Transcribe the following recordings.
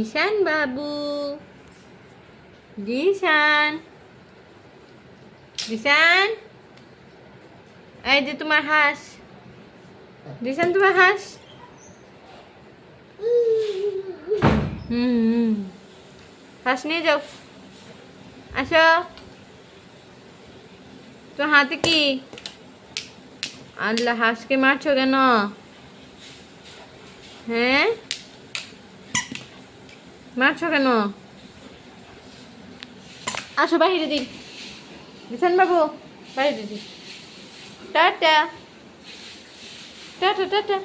জিশান বাবু, জিশান, জিশান, এই যে তোমার হাঁস। জিশান তোমার হাঁস। হাঁস নিয়ে যাও। আসো। তোমার হাতে কি? আল্লাহ, হাঁসকে মারছো কেন? হ্যাঁ, মারছো কেন? আসো বাহিরে দিই। জিশান বাবু, বাইরে দিই। Tata, tata, tata,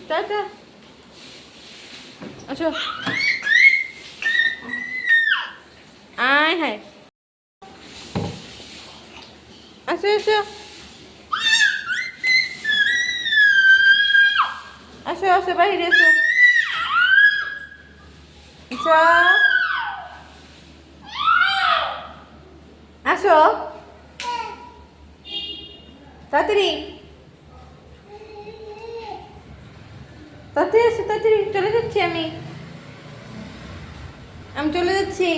tata. আসো। আয় হায়। আসো, এসো। আসো, আসো, বাহিরে এসো। আসো, আসো তাড়াতাড়ি, তাড়াতাড়ি আসো, তাড়াতাড়ি। চলে যাচ্ছি আমি, আমি চলে যাচ্ছি।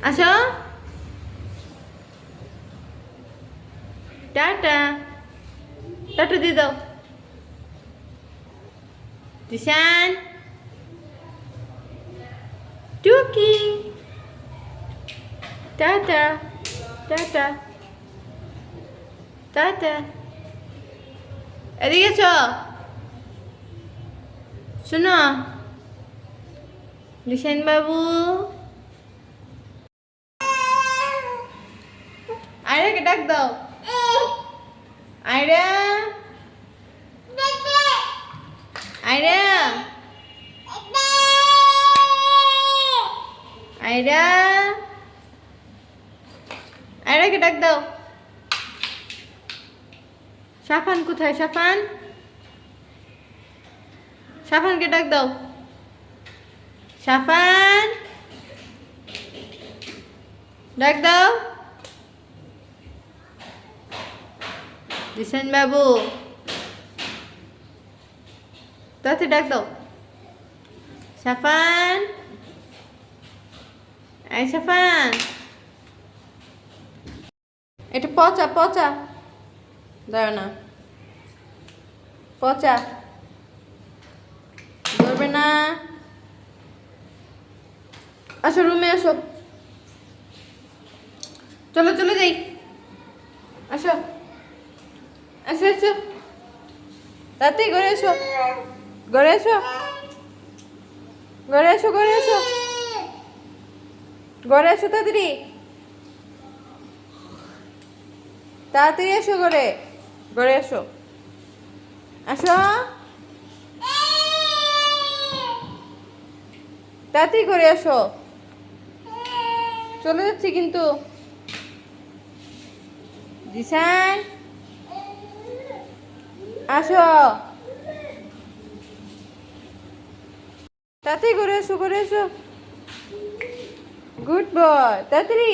আসো। টাটা, টাটা দিয়ে দাও। জিশান, টুকি, টাটা, টাটা, টাটা। এদিকে এসো। শোনো জিশান বাবু, আয়রাকে ডাক দাও। আয়রা, আয়রা, আয়রা, আয়রাকে ডাক দাও। সাফান কোথায়? সাফান, সাফানকে ডাক দাও। সাফান, ডাক দাও। জিশান বাবু, তাতে ডাক দাও। সাফান, এই সাফান, এটা পচা, পচা, দাও না, পচা, ধরবে না। আসো, রুমে আসো। চলো, চলে যাই। আসো, আসো, আসো, তাতেই ঘরে এসো, ঘরে এসো, ঘরে এসো, ঘরে এসো, ঘরে এসো, তাড়াতাড়ি, তাড়াতাড়ি এসো ঘরে, ঘরে এসো। আসো, তাড়াতাড়ি ঘরে এসো। চলে যাচ্ছি কিন্তু। জিশান, আসো, তাড়াতাড়ি ঘরে এসো, ঘরে এসো। গুড বয়, তাড়াতাড়ি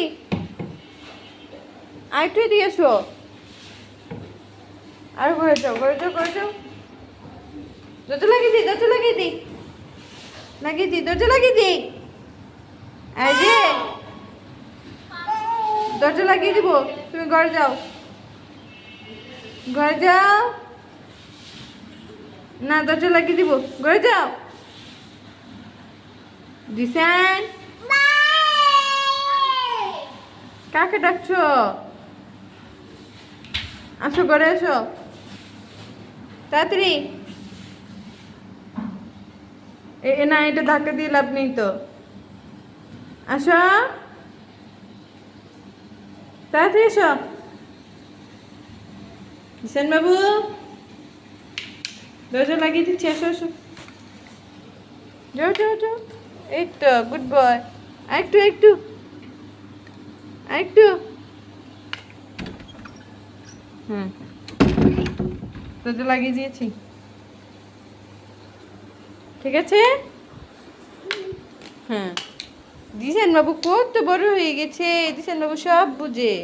আরেকটু দিয়ে এসো। আর ঘরে যাও, ঘরে যাও, ঘরে যাও। দরজা লাগিয়ে দিই, দরজা লাগিয়ে দিই, লাগিয়ে দিই, দরজা লাগিয়ে দিই। এই যে দরজা লাগিয়ে দিব, তুমি ঘরে যাও, ঘরে যাও। না, দরজা লাগিয়ে দিব, ঘরে যাও। জিশান, কাকে ডাকছো? আসো, ঘরে এসো, তাড়াতাড়ি। না, এটা ধাক্কা দিয়ে লাভ নেই তো। আসো, তাড়াতাড়ি এসো। জিশান বাবু, দরজা লাগিয়ে দিচ্ছি, এসো, এসো, যাও, যাও, যাও। এই তো, গুড বয়। আরেকটু, একটু, আরেকটু। দরজা লাগিয়ে দিয়েছি, ঠিক আছে। হ্যাঁ, জিশান বাবু কত বড় হয়ে গেছে, জিশান বাবু সব বুঝে।